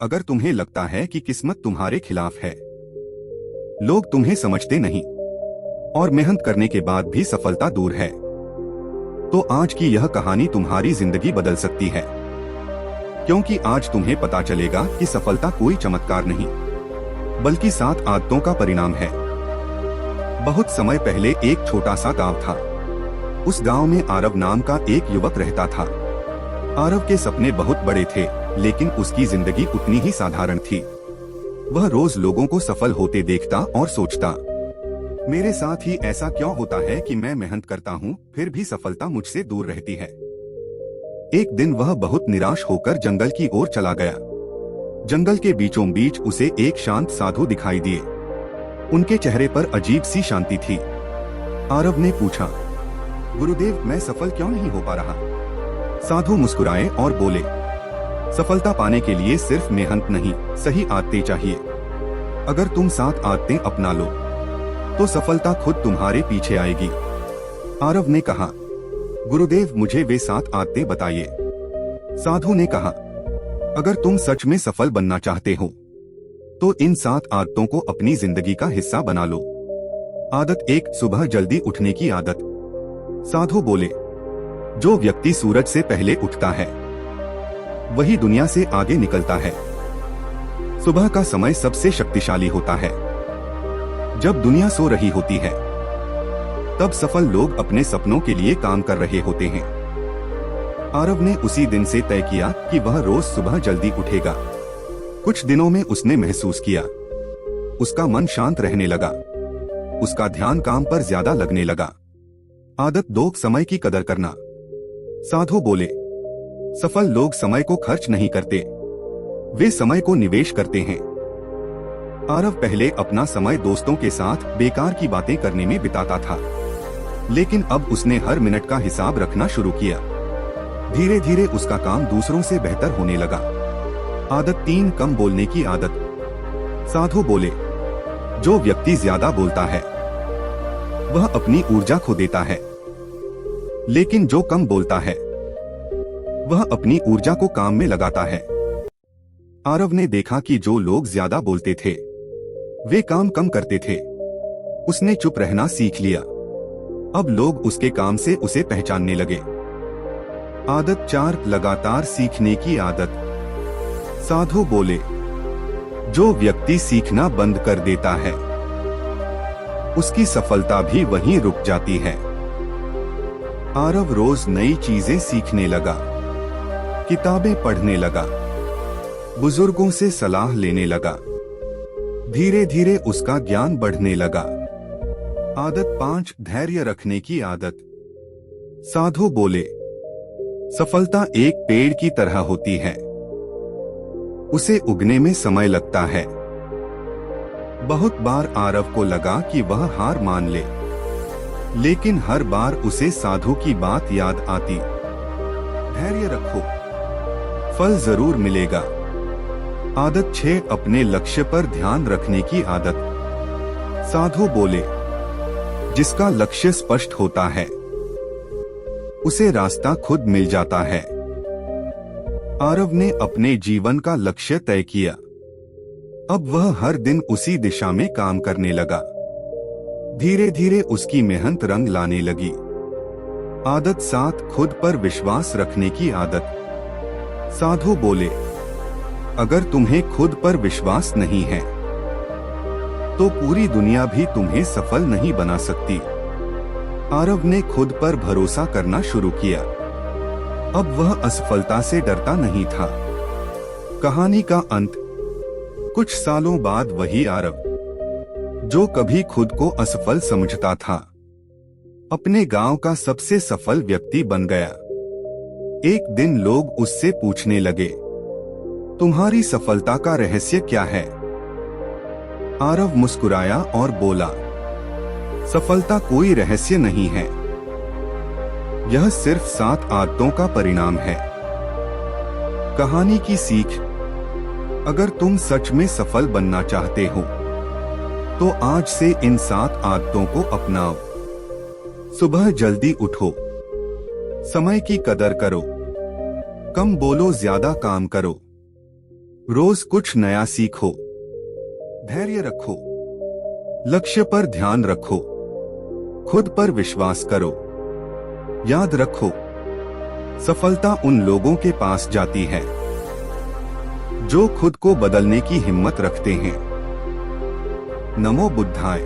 अगर तुम्हें लगता है कि किस्मत तुम्हारे खिलाफ है, लोग तुम्हें समझते नहीं और मेहनत करने के बाद भी सफलता दूर है, तो आज की यह कहानी तुम्हारी जिंदगी बदल सकती है। क्योंकि आज तुम्हें पता चलेगा कि सफलता कोई चमत्कार नहीं, बल्कि 7 आदतों का परिणाम है। बहुत समय पहले एक छोटा सा गांव था। उस गांव में आरव नाम का एक युवक रहता था। आरव के सपने बहुत बड़े थे, लेकिन उसकी जिंदगी उतनी ही साधारण थी। वह रोज लोगों को सफल होते देखता और सोचता, मेरे साथ ही ऐसा क्यों होता है कि मैं मेहनत करता हूँ फिर भी सफलता मुझसे दूर रहती है। एक दिन वह बहुत निराश होकर जंगल की ओर चला गया। जंगल के बीचों बीच उसे एक शांत साधु दिखाई दिए। उनके चेहरे पर अजीब सी शांति थी। आरव ने पूछा, गुरुदेव, मैं सफल क्यों नहीं हो पा रहा? साधु मुस्कुराए और बोले, सफलता पाने के लिए सिर्फ मेहनत नहीं, सही आदतें चाहिए। अगर तुम 7 आदतें अपना लो तो सफलता खुद तुम्हारे पीछे आएगी। आरव ने कहा, गुरुदेव, मुझे वे 7 आदतें बताइए। साधु ने कहा, अगर तुम सच में सफल बनना चाहते हो तो इन 7 आदतों को अपनी जिंदगी का हिस्सा बना लो। आदत 1, सुबह जल्दी उठने की आदत। साधु बोले, जो व्यक्ति सूरज से पहले उठता है वही दुनिया से आगे निकलता है। सुबह का समय सबसे शक्तिशाली होता है। जब दुनिया सो रही होती है तब सफल लोग अपने सपनों के लिए काम कर रहे होते हैं। आरव ने उसी दिन से तय किया कि वह रोज सुबह जल्दी उठेगा। कुछ दिनों में उसने महसूस किया, उसका मन शांत रहने लगा, उसका ध्यान काम पर ज्यादा लगने लगा। आदत 2, समय की कदर करना। साधु बोले, सफल लोग समय को खर्च नहीं करते, वे समय को निवेश करते हैं। आरव पहले अपना समय दोस्तों के साथ बेकार की बातें करने में बिताता था, लेकिन अब उसने हर मिनट का हिसाब रखना शुरू किया। धीरे धीरे उसका काम दूसरों से बेहतर होने लगा। आदत 3, कम बोलने की आदत। साधु बोले, जो व्यक्ति ज्यादा बोलता है वह अपनी ऊर्जा खो देता है, लेकिन जो कम बोलता है वह अपनी ऊर्जा को काम में लगाता है। आरव ने देखा कि जो लोग ज्यादा बोलते थे वे काम कम करते थे। उसने चुप रहना सीख लिया। अब लोग उसके काम से उसे पहचानने लगे। आदत 4, लगातार सीखने की आदत। साधु बोले, जो व्यक्ति सीखना बंद कर देता है उसकी सफलता भी वहीं रुक जाती है। आरव रोज नई चीजें सीखने लगा, किताबें पढ़ने लगा, बुजुर्गों से सलाह लेने लगा। धीरे धीरे उसका ज्ञान बढ़ने लगा। आदत 5, धैर्य रखने की आदत। साधु बोले, सफलता एक पेड़ की तरह होती है, उसे उगने में समय लगता है। बहुत बार आरव को लगा कि वह हार मान ले, लेकिन हर बार उसे साधु की बात याद आती, धैर्य रखो, फल जरूर मिलेगा। आदत 6, अपने लक्ष्य पर ध्यान रखने की आदत। साधु बोले, जिसका लक्ष्य स्पष्ट होता है उसे रास्ता खुद मिल जाता है। आरव ने अपने जीवन का लक्ष्य तय किया। अब वह हर दिन उसी दिशा में काम करने लगा। धीरे धीरे उसकी मेहनत रंग लाने लगी। आदत 7, खुद पर विश्वास रखने की आदत। साधु बोले, अगर तुम्हें खुद पर विश्वास नहीं है तो पूरी दुनिया भी तुम्हें सफल नहीं बना सकती। आरव ने खुद पर भरोसा करना शुरू किया। अब वह असफलता से डरता नहीं था। कहानी का अंत। कुछ सालों बाद वही आरव, जो कभी खुद को असफल समझता था, अपने गांव का सबसे सफल व्यक्ति बन गया। एक दिन लोग उससे पूछने लगे, तुम्हारी सफलता का रहस्य क्या है? आरव मुस्कुराया और बोला, सफलता कोई रहस्य नहीं है, यह सिर्फ 7 आदतों का परिणाम है। कहानी की सीख। अगर तुम सच में सफल बनना चाहते हो तो आज से इन 7 आदतों को अपनाओ। सुबह जल्दी उठो, समय की कदर करो, कम बोलो, ज्यादा काम करो, रोज कुछ नया सीखो, धैर्य रखो, लक्ष्य पर ध्यान रखो, खुद पर विश्वास करो। याद रखो, सफलता उन लोगों के पास जाती है जो खुद को बदलने की हिम्मत रखते हैं। नमो बुद्धाय।